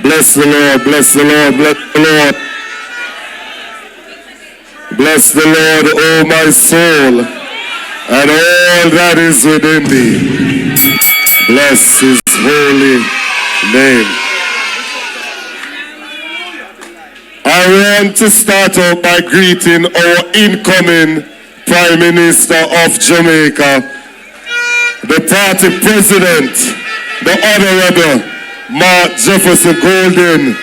Bless the Lord, bless the Lord, bless the Lord. Bless the Lord, O my soul, and all that is within thee. Bless his holy name. I want to start out by greeting our incoming Prime Minister of Jamaica, the party president, the Honorable Mark Jefferson Goldin.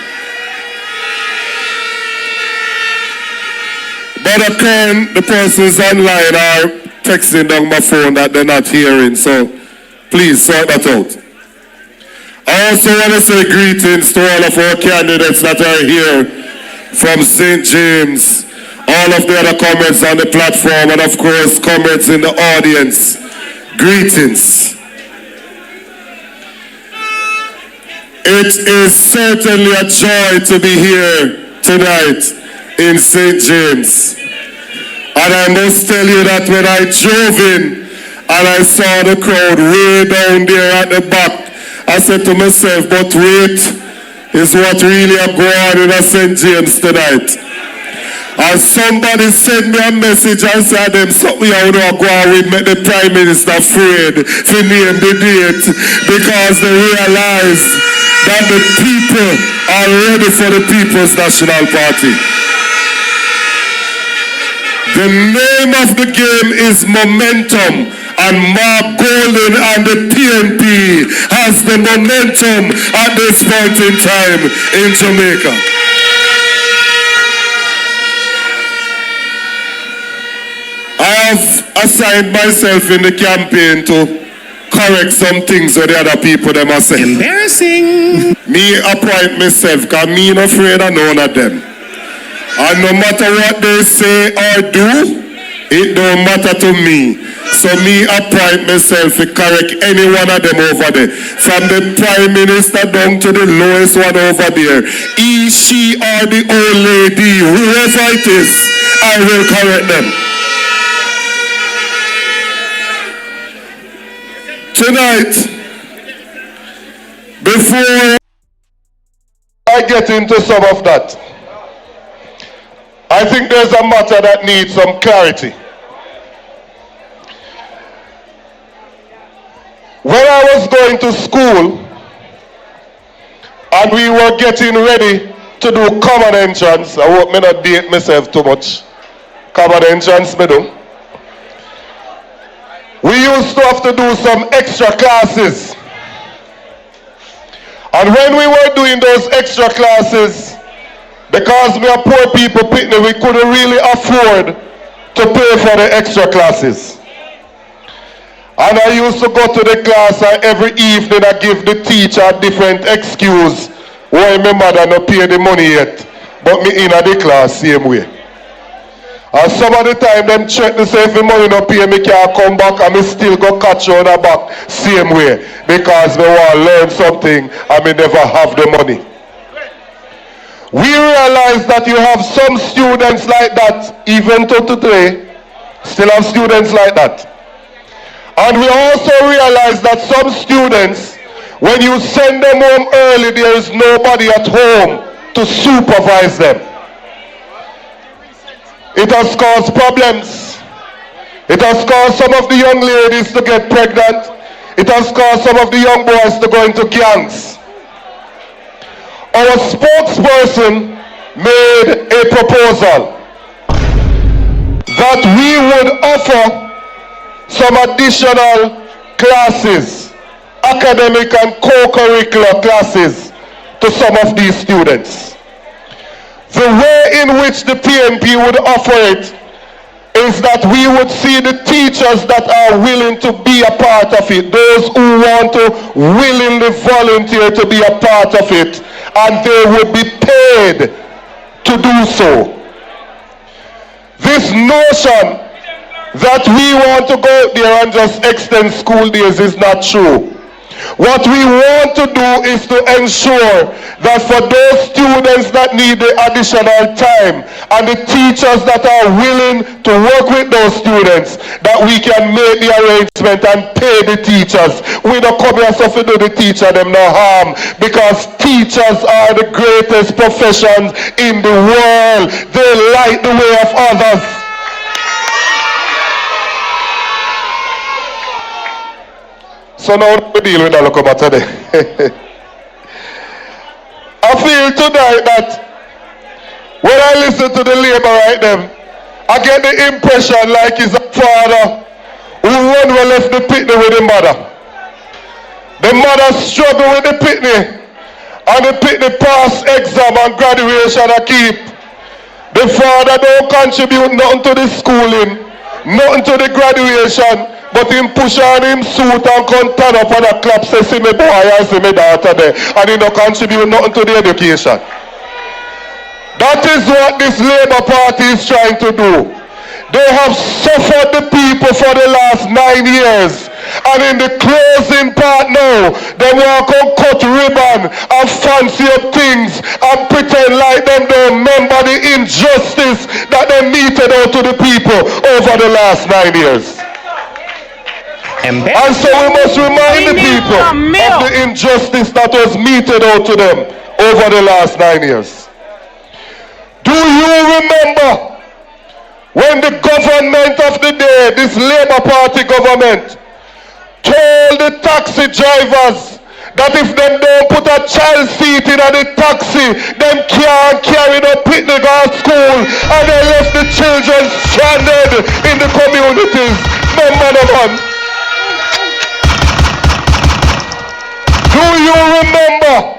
But again, the persons online are texting down my phone that they're not hearing, so please sort that out. I also want to say greetings to all of our candidates that are here from St. James, all of the other comrades on the platform, and of course, comrades in the audience. Greetings. It is certainly a joy to be here tonight in St. James. And I must tell you that when I drove in and I saw the crowd way down there at the back, I said to myself, but wait, is what really are going on in St. James tonight. And somebody sent me a message and said them something I would go on with make the Prime Minister afraid to name the date because they realize that the people are ready for the People's National Party. The name of the game is momentum, and Mark Goldin and the PNP has the momentum at this point in time in Jamaica. I have assigned myself in the campaign to correct some things that the other people them are saying. Embarrassing. Me appoint myself because me not afraid of none of them. And no matter what they say or do, it don't matter to me. So me appoint myself to correct any one of them over there. From the Prime Minister down to the lowest one over there. He, she, or the old lady, whoever it is, I will correct them. Tonight, before I get into some of that, I think there's a matter that needs some clarity. When I was going to school and we were getting ready to do common entrance, I hope me not date myself too much. Common entrance me do. We used to have to do some extra classes. And when we were doing those extra classes, because we are poor people, we couldn't really afford to pay for the extra classes. And I used to go to the class and every evening I give the teacher a different excuse why my mother not pay the money yet, but me in the class same way. And some of the time them check to say if the money not pay, me can't come back and me still go catch on the back same way because me want to learn something and me never have the money. We realize that you have some students like that, even to today, still have students like that. And we also realize that some students, when you send them home early, there is nobody at home to supervise them. It has caused problems. It has caused some of the young ladies to get pregnant. It has caused some of the young boys to go into gangs. Our spokesperson made a proposal that we would offer some additional classes, academic and co-curricular classes to some of these students. The way in which the PNP would offer it is that we would see the teachers that are willing to be a part of it, those who want to willingly volunteer to be a part of it, and they would be paid to do so. This notion that we want to go there and just extend school days is not true. What we want to do is to ensure that for those students that need the additional time and the teachers that are willing to work with those students, that we can make the arrangement and pay the teachers. We don't come here so to do the teacher them no harm, because teachers are the greatest professions in the world. They light the way of others. So now we deal with that look about today. I feel tonight that when I listen to the labor right them, I get the impression like it's a father who run well left the pitney with the mother. The mother struggle with the pitney, and the pitney pass exam and graduation I keep. The father don't contribute nothing to the schooling, nothing to the graduation. But him push on him suit and come turn up and a clap say see me boy and see me daughter there, and he don't contribute nothing to the education. That is what this Labour Party is trying to do. They have suffered the people for the last 9 years, and in the closing part now, they want to cut ribbon and fancy up things and pretend like them don't remember the injustice that they meted out to the people over the last 9 years. And so we must remind the people of the injustice that was meted out to them over the last 9 years. Do you remember when the government of the day, this Labour Party government, told the taxi drivers that if them don't put a child seat in the taxi, them can't carry the picnic to school, and they left the children stranded in the communities? Remember the man? Do you remember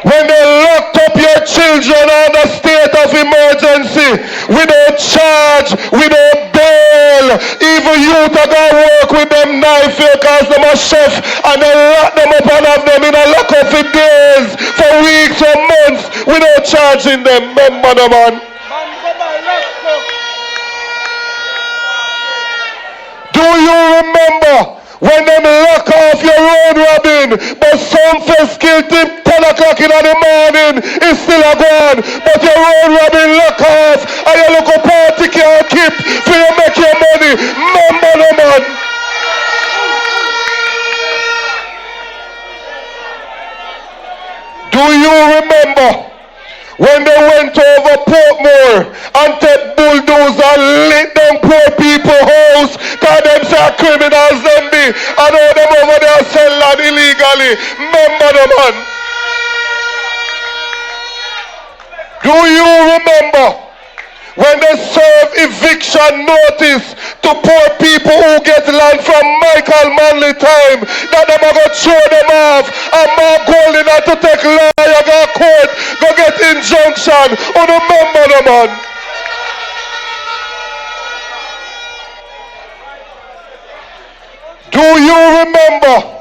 when they locked up your children under state of emergency without charge, without bail? Even youth are going to work with them knife here because them a chef, and they lock them up and have them in a lockup for days, for weeks or months without charging them. Remember the man? Do you remember when them lock off your road robin, but some first killed him 10 o'clock in the morning, it's still a gone, but your road robin lock off, and your local party can't keep for you make your money? Remember the man? Do you remember when they went over Portmore and take bulldozer and lit them poor people house, cause them say criminals them be, and all them over there sell land illegally? Remember the man? Do you remember when they serve eviction notice to poor people who get land from Michael Manley time, that them are going to throw them off, and Mark Goldin had to take lawyer, go court, go get injunction? Who remember the man? Do you remember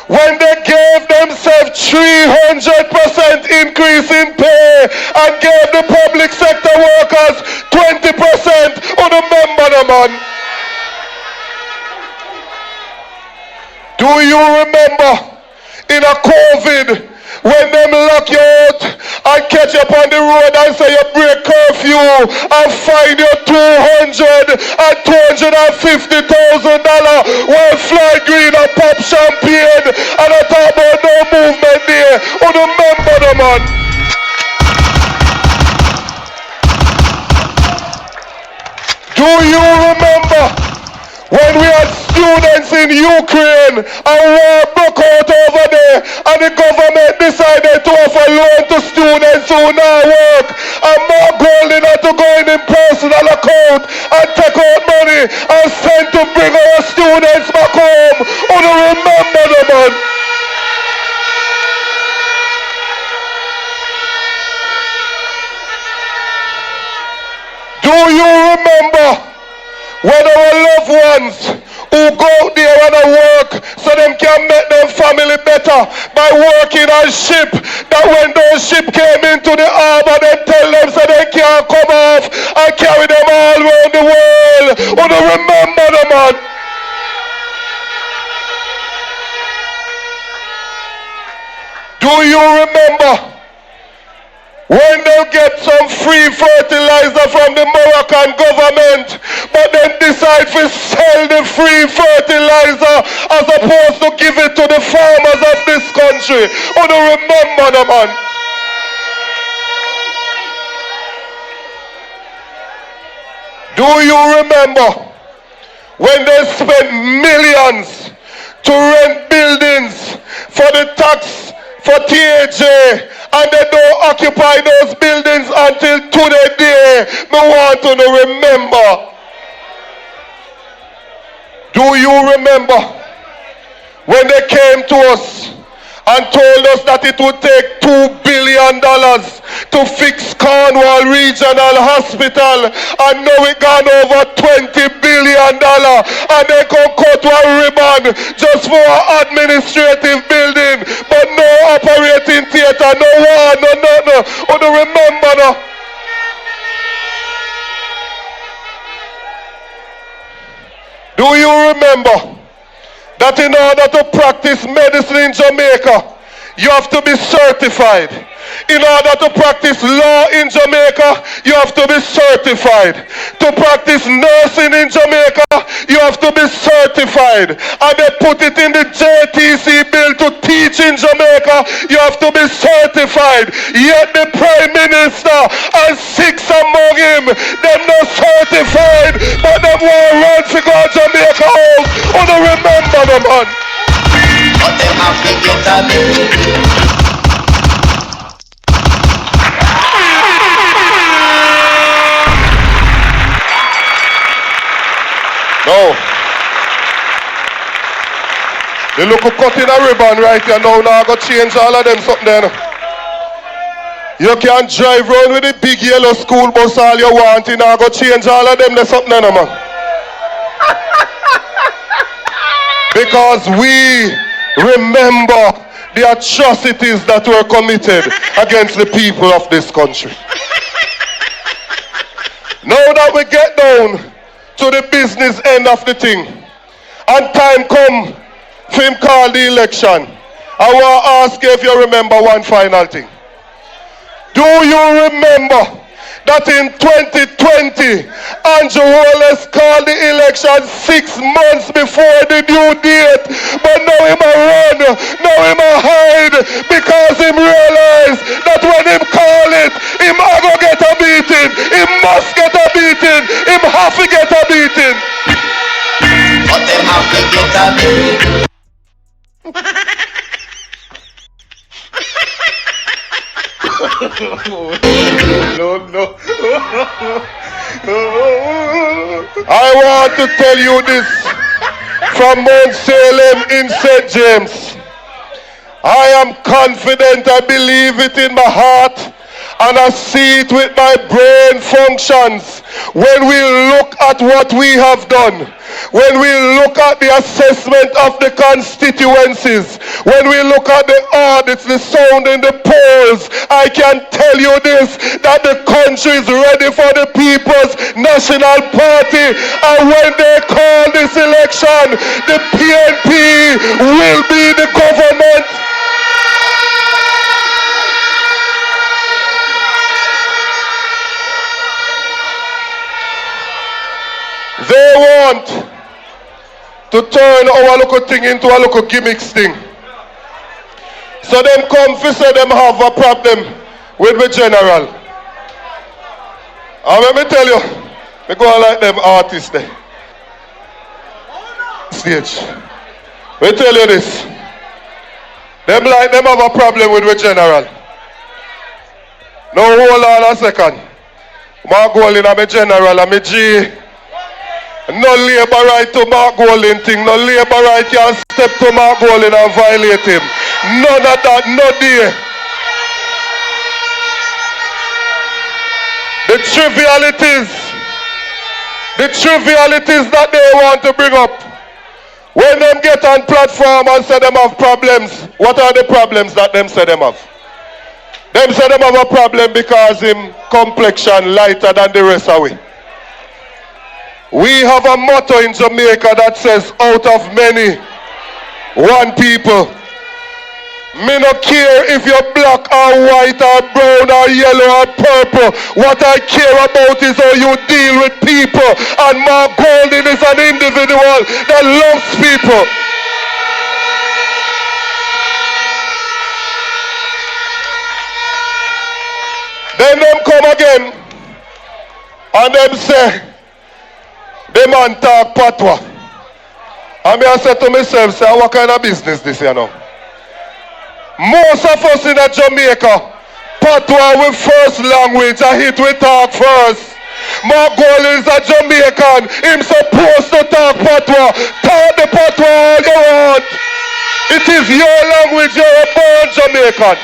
when they gave themselves 300% increase in pay and gave the public sector workers 20%? Who remember the man? Do you remember in a COVID when them lock you out and catch you up on the road and say you break curfew and fine you $200,000 and $250,000 while fly green and pop champagne, and I talk about no movement there? Who remember the man? Do you remember when we had students in Ukraine and war broke out over there, and the government decided to offer loan to students who now work, and Mark Goldin had to go in personal account and take out money and send to bring our students back home? Who do remember the man? Do you remember when our loved ones who go out there and work so them can make them family better by working on ship, that when those ship came into the harbor, they tell them so they can't come off and carry them all around the world? Who do remember the man? Do you remember when they get some free fertilizer from the Moroccan government, but then decide to sell the free fertilizer as opposed to give it to the farmers of this country? Oh, do you remember the man? Do you remember when they spent millions to rent buildings for the tax for THA, and they don't occupy those buildings until today? Me want to remember. Do you remember when they came to us and told us that it would take $2 billion to fix Cornwall Regional Hospital, and now it gone over $20 billion, and they can cut one ribbon just for an administrative building, but no operating theater, no one, no. Oh, do you remember now? Do you remember that in order to practice medicine in Jamaica, you have to be certified? In order to practice law in Jamaica, you have to be certified. To practice nursing in Jamaica, you have to be certified. And they put it in the JTC bill to teach in Jamaica, you have to be certified. Yet the Prime Minister and 6 among him, them not certified, but them want to run to go to Jamaica house. Oh, they remember them, man. But them have to get a bill. No. The look of cutting a ribbon right here now I got to change all of them something there. You can drive around with the big yellow school bus all you want, and I got to change all of them there something there, man. Because we remember the atrocities that were committed against the people of this country. Now that we get down to the business end of the thing, and time come for him call the election, I want to ask you if you remember one final thing. Do you remember that in 2020, Andrew Holness called the election 6 months before the due date, but now him a run, now him a hide, because him realize that when him call it, him a go get a beating, him must get a beating, him have to get a beating. But them have to get a beating. No. I want to tell you this from Mount Salem in St. James. I am confident, I believe it in my heart, and I see it with my brain functions. When we look at what we have done, when we look at the assessment of the constituencies, when we look at the audits, the sound in the polls, I can tell you this, that the country is ready for the People's National Party. And when they call this election, the PNP will be the government. They want to turn our local thing into a local gimmicks thing. So them come to say them have a problem with the general. And let me tell you, they go like them artists there. Stage. Let me tell you this. Them like them have a problem with the general. Now hold on a second. My Goldin and my general and my G. No labor right to Mark Goldin thing. No labor right can step to Mark Goldin and violate him. None of that, no day. The trivialities that they want to bring up. When them get on platform and say them have problems, what are the problems that them say them have? Them say them have a problem because him complexion lighter than the rest of we. We have a motto in Jamaica that says, out of many, one people. Me no care if you're black or white or brown or yellow or purple. What I care about is how you deal with people. And Mark Goldin is an individual that loves people. Then them come again and them say, the man talk patois. And me I say to myself, say, what kind of business this you know? Most of us in Jamaica, patois with first language, I hit we talk first. Mark Goldin is a Jamaican, him supposed to talk patois. Talk the patois all you want. It is your language, you're a born Jamaican.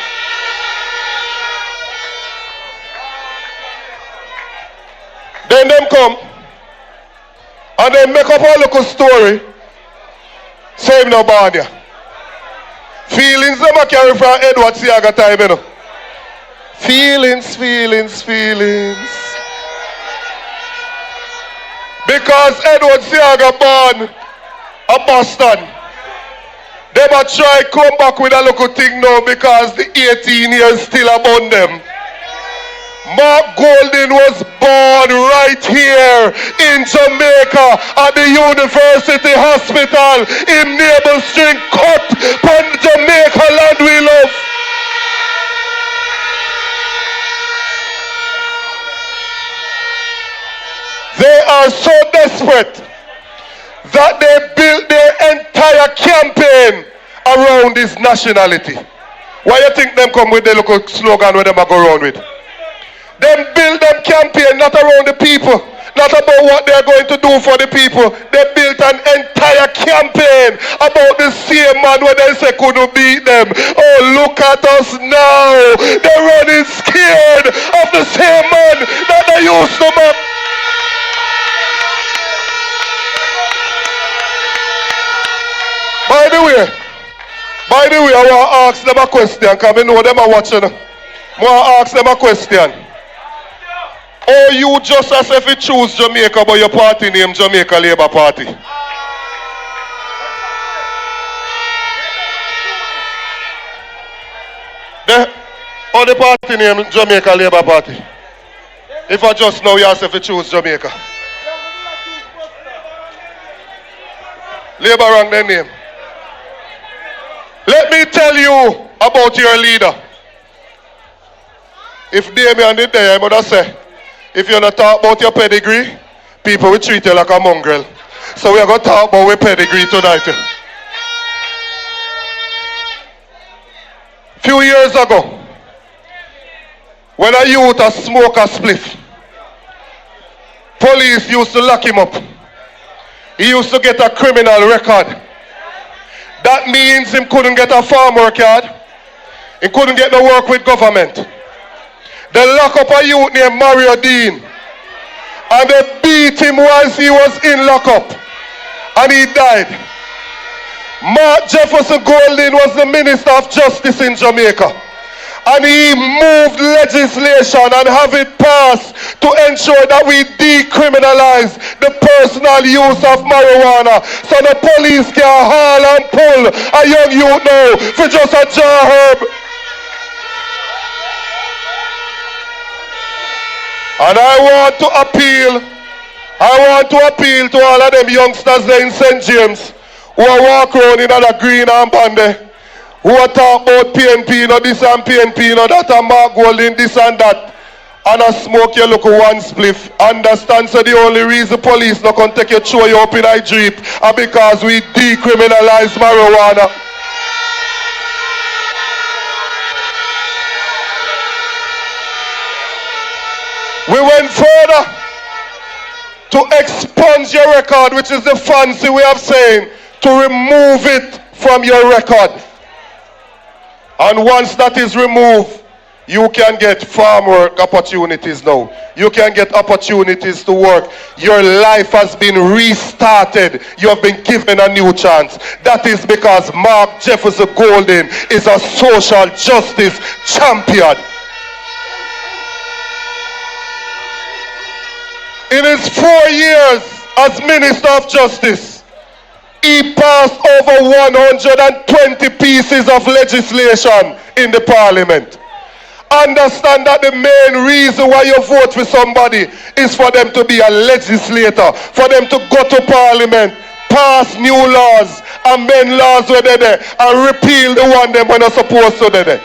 Then them come and they make up a little story. Same no born here. Feelings them a carry from Edward Siaga time, you know. Feelings, feelings, feelings. Because Edward Siaga born a Boston. They might try come back with a little thing now because the 18 years still upon them. Mark Goldin was born right here in Jamaica at the University Hospital in Naval String cut on Jamaica land we love. They are so desperate that they built their entire campaign around this nationality. Why you think them come with the local slogan where them a go around with? Them build them campaign not around the people, not about what they're going to do for the people. They built an entire campaign about the same man where they say couldn't beat them. Oh, look at us now. They're running scared of the same man that they used to mock. By the way, I want to ask them a question because I know them are watching. I want to ask them a question. Or you just as if you choose Jamaica but your party name Jamaica Labour Party? The party name Jamaica Labour Party. If I just know you ask if you choose Jamaica. Labour wrong their name. Let me tell you about your leader. If Damien did there, I would have said, if you're not talk about your pedigree, people will treat you like a mongrel. So we are going to talk about your pedigree tonight. Few years ago, when a youth a smoke a spliff, police used to lock him up. He used to get a criminal record. That means he couldn't get a farm work card. He couldn't get no work with government. They lock up a youth named Mario Dean. And they beat him whilst he was in lockup. And he died. Mark Jefferson Goldin was the Minister of Justice in Jamaica. And he moved legislation and have it passed to ensure that we decriminalize the personal use of marijuana. So the police can haul and pull a young youth now for just a jar herb. And I want to appeal to all of them youngsters there in St. James who are walk around in a green armband there, who are talk about PNP, no this and PNP, no that, and Mark Goldin, this and that, and a smoke your look one spliff. Understand, so the only reason police not can take you throw you up in a jeep are because we decriminalize marijuana. We went further to expunge your record, which is the fancy way of saying to remove it from your record. And once that is removed, you can get farm work opportunities now. You can get opportunities to work. Your life has been restarted. You have been given a new chance. That is because Mark Jefferson Goldin is a social justice champion. In his 4 years as Minister of Justice, He passed over 120 pieces of legislation in the parliament. Understand that the main reason why you vote for somebody is for them to be a legislator, for them to go to parliament, pass new laws, amend laws where they're there, and repeal the one them when they're supposed to be there.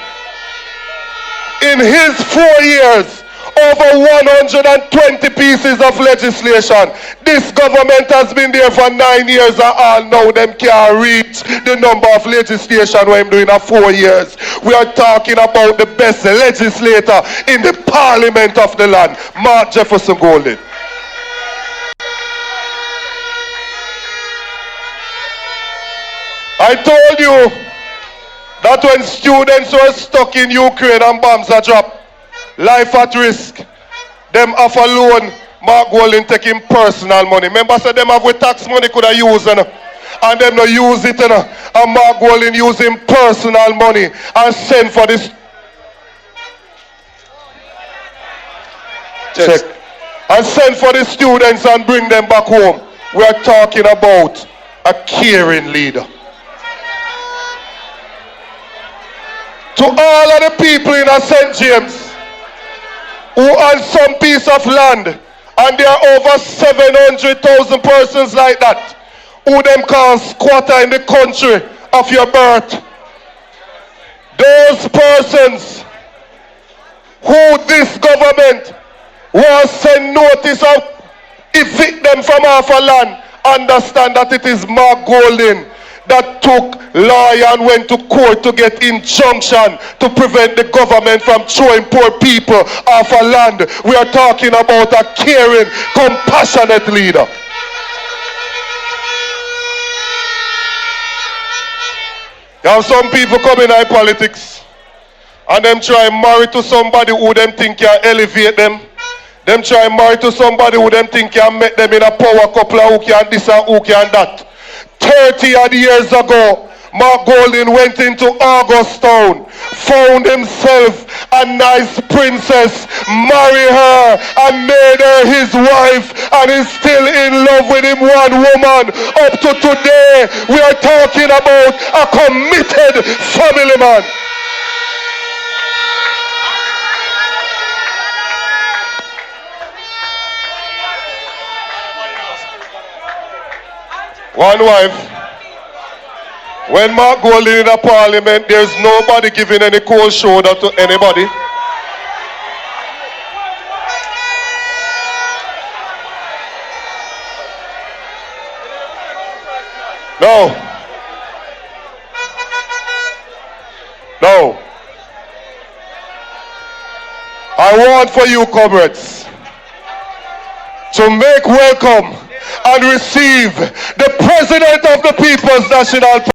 In his 4 years, over 120 pieces of legislation. This government has been there for 9 years and all now them can't reach the number of legislation we're doing in 4 years. We are talking about the best legislator in the parliament of the land, Mark Jefferson Goldin. I told you that when students were stuck in Ukraine and bombs are dropped, life at risk, them offer loan, Mark Goldin taking personal money. Remember, so them have with tax money could have used, and them no use it, and Mark Goldin using personal money and send for this. Check. And send for the students and bring them back home. We are talking about a caring leader. To all of the people in St. James who own some piece of land, and there are over 700,000 persons like that, who them call squatter in the country of your birth. Those persons who this government will send notice of evict them from off a land, understand that it is Mark Goldin that took lawyer and went to court to get injunction to prevent the government from throwing poor people off a land. We are talking about a caring, compassionate leader. You have some people coming in politics and them try marry to somebody who them think can elevate them. Them try marry to somebody who them think can make them in a power couple who can this and who can that. 30 odd years ago, Mark Goldin went into Augustown, found himself a nice princess, married her and made her his wife, and is still in love with him, one woman. Up to today, we are talking about a committed family man. One wife. When Mark Goldin in the parliament, there's nobody giving any cold shoulder to anybody. No. No. I want for you, comrades, to make welcome and receive the President of the People's National Party.